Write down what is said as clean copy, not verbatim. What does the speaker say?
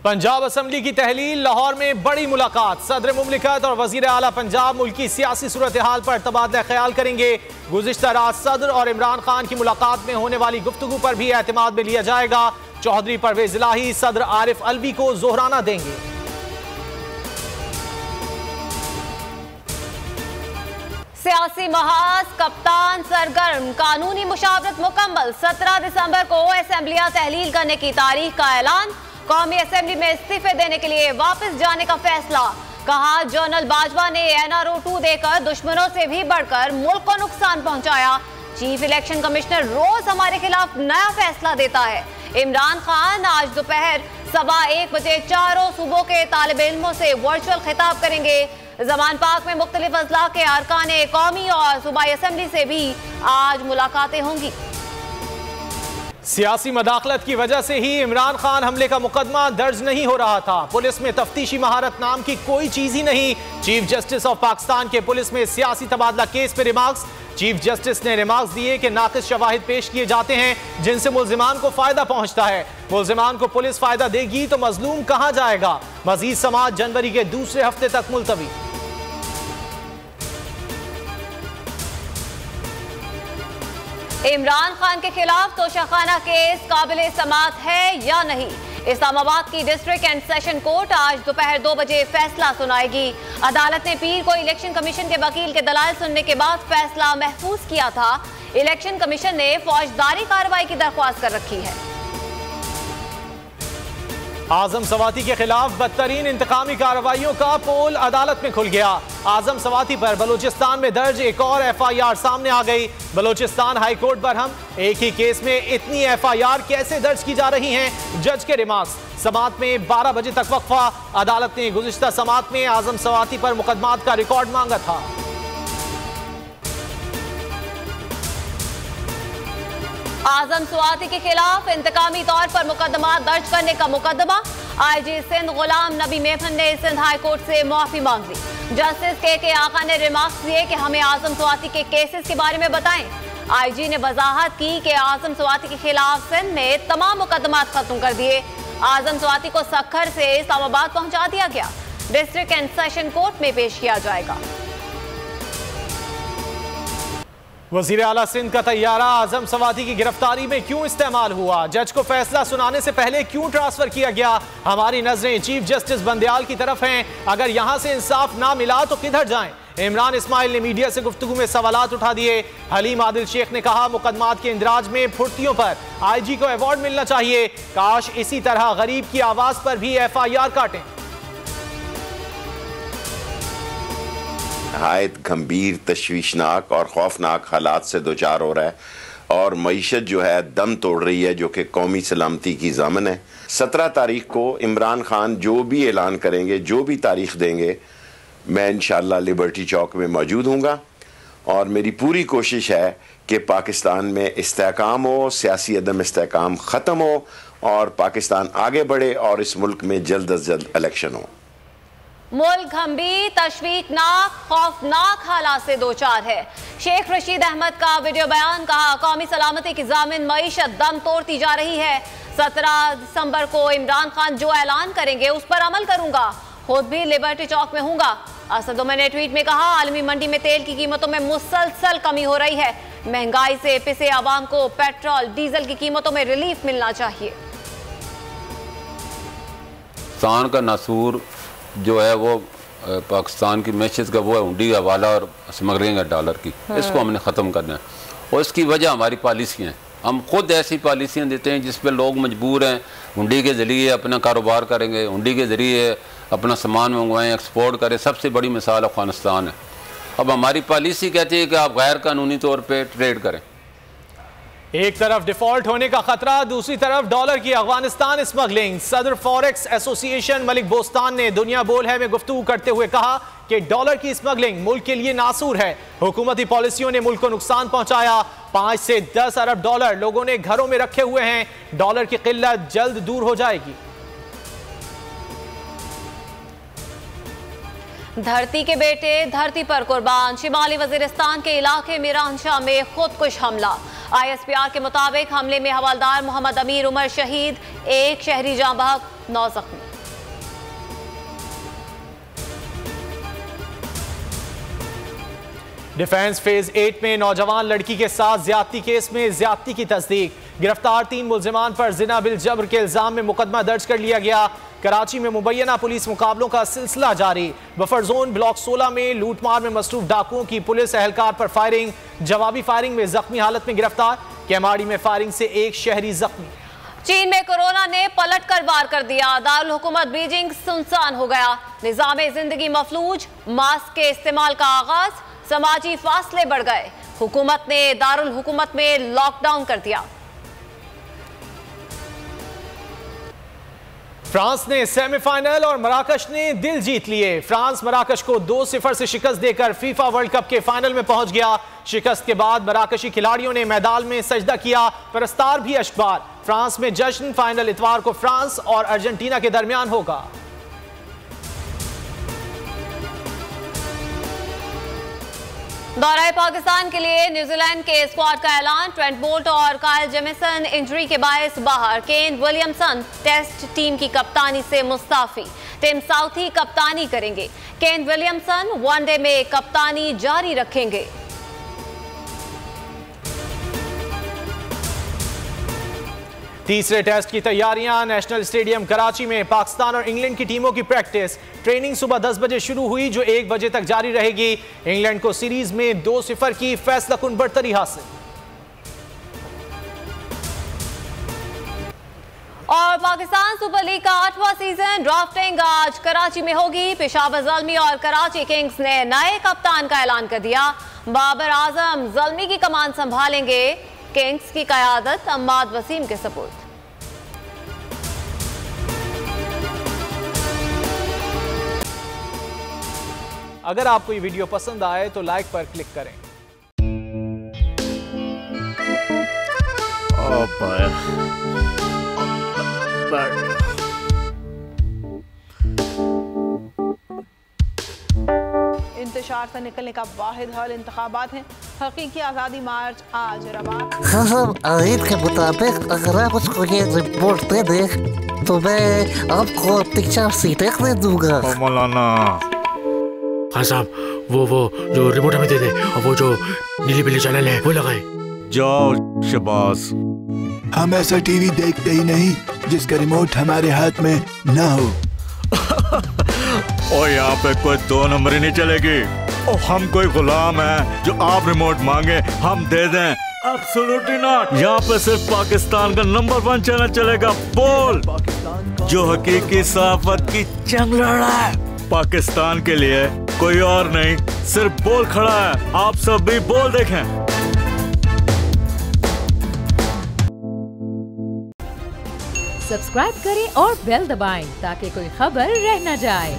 Punjab assembly की तहलील, लाहौर में बड़ी मुलाकात। सदर मुमलिकत और वजीर आला पंजाब मुल्क की सियासी सूरत हाल पर तबादला ख्याल करेंगे। गुज़िश्ता रात सदर और इमरान खान की मुलाकात में होने वाली गुफ्तगू पर भी एतमाद में लिया जाएगा। चौधरी परवेज इलाही सदर आरिफ अलवी को जोहराना देंगे। सियासी महाज, कप्तान सरगर्म, कानूनी मुशावरत मुकम्मल। 17 दिसंबर को असम्बलियां तहलील करने की तारीख का ऐलान। कौमी असम्बली में इस्तीफे देने के लिए वापस जाने का फैसला। कहा, जनरल बाजवा ने NRO 2 देकर दुश्मनों से भी बढ़कर मुल्क को नुकसान पहुंचाया। चीफ इलेक्शन कमिश्नर रोज हमारे खिलाफ नया फैसला देता है। इमरान खान आज दोपहर 1:15 बजे चारों सूबों के तालिब इल्मों से वर्चुअल खिताब करेंगे। जमान पाक में मुख्तलिफ अजला के अरकान कौमी और सूबाई असम्बली से भी आज मुलाकातें होंगी। सियासी मदाखलत की वजह से ही इमरान खान हमले का मुकदमा दर्ज नहीं हो रहा था। पुलिस में तफ्तीशी महारत नाम की कोई चीज ही नहीं। चीफ जस्टिस ऑफ पाकिस्तान के पुलिस में सियासी तबादला केस पे रिमार्क्स। चीफ जस्टिस ने रिमार्क्स दिए कि नाक़िस शवाहिद पेश किए जाते हैं जिनसे मुल्जिमान को फायदा पहुंचता है। मुल्जिमान को पुलिस फायदा देगी तो मजलूम कहां जाएगा। मजीद समाअत जनवरी के दूसरे हफ्ते तक मुलतवी। इमरान खान के खिलाफ तोशाखाना केस काबिले समाअत है या नहीं। इस्लामाबाद की डिस्ट्रिक्ट एंड सेशन कोर्ट आज दोपहर 2 बजे फैसला सुनाएगी। अदालत ने पीर को इलेक्शन कमीशन के वकील के दलाल सुनने के बाद फैसला महफूज किया था। इलेक्शन कमीशन ने फौजदारी कार्रवाई की दरख्वास्त कर रखी है। आजम सवाती के खिलाफ बदतरीन इंतकामी कार्रवाइयों का पोल अदालत में खुल गया। आजम सवाती पर बलूचिस्तान में दर्ज एक और FIR सामने आ गई। बलूचिस्तान हाई कोर्ट बरहम, एक ही केस में इतनी FIR कैसे दर्ज की जा रही हैं। जज के रिमार्क्स। समाअत में 12 बजे तक वक्फा। अदालत ने गुज़िश्ता समाअत में आजम सवाती पर मुकदमात का रिकॉर्ड मांगा था। आजम सवाती के खिलाफ इंतकामी तौर पर मुकदमा दर्ज करने का मुकदमा। IG सिंध गुलाम नबी मेमन ने सिंध हाई कोर्ट से माफी मांग ली। जस्टिस के आका ने रिमार्क्स दिए कि हमें आजम सवाती के केसेस के बारे में बताएं। IG ने वजाहत की कि आजम सवाती के खिलाफ सिंध में तमाम मुकदमात खत्म कर दिए। आजम सवाती को सक्खर से इस्लामाबाद पहुंचा दिया गया। डिस्ट्रिक्ट एंड सेशन कोर्ट में पेश किया जाएगा। वजीर आला सिंध का तैयारा आजम सवाती की गिरफ्तारी में क्यों इस्तेमाल हुआ। जज को फैसला सुनाने से पहले क्यों ट्रांसफर किया गया। हमारी नजरें चीफ जस्टिस बंदयाल की तरफ हैं। अगर यहां से इंसाफ ना मिला तो किधर जाएं। इमरान इस्माइल ने मीडिया से गुफ्तगू में सवालात उठा दिए। हलीम आदिल शेख ने कहा, मुकदमात के इंदराज में फुर्तियों पर IG को अवार्ड मिलना चाहिए। काश इसी तरह गरीब की आवाज पर भी FIR काटें। नहायत गंभीर, तशवीशनाक और खौफनाक हालात से दो चार हो रहा है और मईशत जो है दम तोड़ रही है, जो कि कौमी सलामती की ज़ामन है। 17 तारीख को इमरान खान जो भी ऐलान करेंगे, जो भी तारीख देंगे, मैं इंशाअल्लाह लिबर्टी चौक में मौजूद हूँगा और मेरी पूरी कोशिश है कि पाकिस्तान में इस्तेहकाम हो, सियासी अदम इस्तेहकाम ख़त्म हो और पाकिस्तान आगे बढ़े और इस मुल्क में जल्द अज जल्द इलेक्शन हो। मुल्क गंभीर, तशवीशनाक, खौफनाक हालात से दो चार है। शेख रशीद अहमद का वीडियो बयान। कहा, कौमी सलामती की जामिन मईशत दम तोड़ती जा रही है। 17 दिसंबर को इमरान खान जो ऐलान करेंगे उस पर अमल करूंगा। खुद भी लिबर्टी चौक में हूंगा। असदुद्दीन ने ट्वीट में कहा, आलमी मंडी में तेल की कीमतों में मुसलसल कमी हो रही है। महंगाई से पिसे आवाम को पेट्रोल डीजल की कीमतों में रिलीफ मिलना चाहिए। पाकिस्तान का नासूर जो है वो पाकिस्तान की मैशत का वो है हुंडी का वाला और स्मगलिंग है डॉलर की। इसको हमने ख़त्म करना है और इसकी वजह हमारी पॉलिसियाँ हैं। हम खुद ऐसी पॉलिसियाँ देते हैं जिस पे लोग मजबूर हैं। हुंडी के ज़रिए अपना कारोबार करेंगे, हुंडी के ज़रिए अपना सामान मंगवाएं, एक्सपोर्ट करें। सबसे बड़ी मिसाल अफ़गानिस्तान है। अब हमारी पॉलिसी कहती है कि आप गैर कानूनी तौर पर ट्रेड करें। एक तरफ डिफॉल्ट होने का खतरा, दूसरी तरफ डॉलर की अफगानिस्तान स्मगलिंग। सदर फॉरेक्स एसोसिएशन मलिक बोस्तान ने दुनिया बोल है में गुफ्तगू करते हुए कहा कि डॉलर की स्मगलिंग मुल्क के लिए नासूर है। हुकूमती पॉलिसियों ने मुल्क को नुकसान पहुंचाया। 5 से 10 अरब डॉलर लोगों ने घरों में रखे हुए हैं। डॉलर की किल्लत जल्द दूर हो जाएगी। धरती के बेटे धरती पर कुर्बान। शिमाली वजीरिस्तान के इलाके मीरानशाह में खुदकुश हमला। ISPR के मुताबिक हमले में हवलदार मोहम्मद अमीर उमर शहीद, 1 शहरी जाँ बहक, 9 जख्मी। डिफेंस फेज 8 में नौजवान लड़की के साथ ज्यादती केस में ज्यादती की तस्दीक। गिरफ्तार 3 मुल्जिमान पर जिना बिल जबर के इल्जाम में मुकदमा दर्ज कर लिया गया। कराची में मुबैना पुलिस मुकाबलों का सिलसिला जारी। बफर जोन ब्लॉक 16 में लूटमार में मसरूफ डाकुओं की पुलिस एहलकार पर फायरिंग। जवाबी फायरिंग में जख्मी हालत में गिरफ्तार। केमाड़ी में फायरिंग से एक शहरी जख्मी। चीन में कोरोना ने पलट कर वार कर दिया। दारुल हुकूमत बीजिंग सुनसान हो गया। निजाम जिंदगी मफलूज। मास्क के इस्तेमाल का आगाज। समाजी फासले बढ़ गए। हुकूमत ने दारुल हुकूमत में लॉकडाउन कर दिया। फ्रांस ने सेमीफाइनल और मराकश ने दिल जीत लिए। फ्रांस मराकश को 2-0 से शिकस्त देकर फीफा वर्ल्ड कप के फाइनल में पहुंच गया। शिकस्त के बाद मराकशी खिलाड़ियों ने मैदान में सजदा किया। परस्तार भी अश्कबार। फ्रांस में जश्न। फाइनल इतवार को फ्रांस और अर्जेंटीना के दरमियान होगा। दौरा पाकिस्तान के लिए न्यूजीलैंड के स्क्वाड का ऐलान। ट्रेंट बोल्ट और कायल जेमिसन इंजरी के बायस बाहर। केन विलियमसन टेस्ट टीम की कप्तानी से मुस्ताफी। टिम साउथी कप्तानी करेंगे। केन विलियमसन वनडे में कप्तानी जारी रखेंगे। तीसरे टेस्ट की तैयारियां। नेशनल स्टेडियम कराची में पाकिस्तान और इंग्लैंड की टीमों की प्रैक्टिस। ट्रेनिंग सुबह 10 बजे शुरू हुई जो 1 बजे तक जारी रहेगी। इंग्लैंड को सीरीज में 2-0 की फैसलाकुन बढ़तरी हासिल। और पाकिस्तान सुपर लीग का 8वां सीजन ड्राफ्टिंग आज कराची में होगी। पेशावर ज़ल्मी और कराची किंग्स ने नए कप्तान का ऐलान कर दिया। बाबर आजम ज़ल्मी की कमान संभालेंगे। किंग्स की क़यादत अम्माद वसीम के सपुर्द। अगर आपको ये वीडियो पसंद आए तो लाइक पर क्लिक करें। इंतशार से निकलने का वाहिद हल इंतखाबात है। हकीकी आज़ादी मार्च आज रवा। साहब आयत के मुताबिक अगर आप उसको ये रिपोर्ट दे दे तो मैं आपको 3-4 सीटें दे दूंगा। मौलाना हाँ साहब वो जो रिमोट हमें दे दे और वो जो नीली पीली चैनल है वो लगाए। जाओ शबाज। हम ऐसा टीवी देखते ही नहीं जिसका रिमोट हमारे हाथ में ना हो। और यहाँ पे कोई 2 नंबर ही नहीं चलेगी। और हम कोई गुलाम है जो आप रिमोट मांगे हम दे दें? Absolutely not. यहाँ पे सिर्फ पाकिस्तान का नंबर 1 चैनल चलेगा, बोल, जो हकीकी सहाफत की जंग लड़ा है। पाकिस्तान के लिए कोई और नहीं, सिर्फ बोल खड़ा है। आप सब भी बोल देखें। सब्सक्राइब करें और बेल दबाएं ताकि कोई खबर रह न जाए।